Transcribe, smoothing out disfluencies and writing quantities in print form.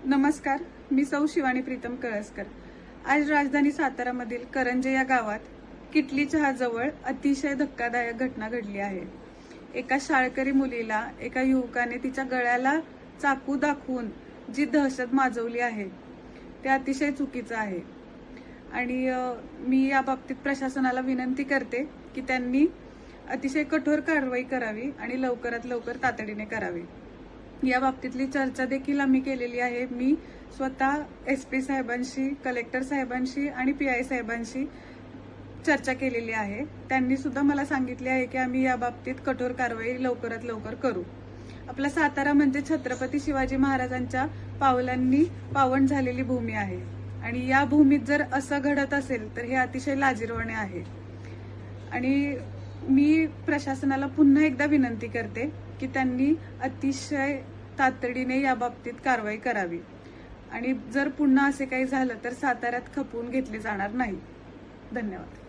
नमस्कार, मी सौ शिवानी प्रीतम कळसकर। आज राजधानी सातारामधील करंजे या गावात किटली चहाजवळ अतिशय धक्कादायक घटना घडली आहे। एका शाळकरी मुलीला एका युवकाने तिच्या गळ्याला चाकू दाखवून जी दहशत माजवली आहे ते अतिशय चुकीचं आहे आणि मी या बाबतीत प्रशासनाला विनंती करते की त्यांनी अतिशय कठोर कारवाई करावी आणि लवकरात लवकर तातडीने करावी। या बाबतीतली चर्चा देखील आम्ही केलेली आहे। मी स्वतः SP साहेबांशी, कलेक्टर साहेबांशी आणि PI साहेबांशी चर्चा केलेली आहे। त्यांनी सुद्धा मला सांगितले आहे की आम्ही या बाबतीत कठोर कारवाई लवकरात लवकर करू। आपला सातारा म्हणजे छत्रपती शिवाजी महाराजांच्या पावलांनी पावन झालेली भूमी आहे आणि या भूमीत जर असं घडत असेल तर हे अतिशय लाजिरवाणे आहे आणि मी प्रशासनाला पुन्हा एकदा विनंती करते की त्यांनी अतिशय तातडीने या बाबतीत कारवाई करावी आणि जर पुन्हा असे काही झालं तर साताऱ्यात खपवून घेतले जाणार नाही। धन्यवाद।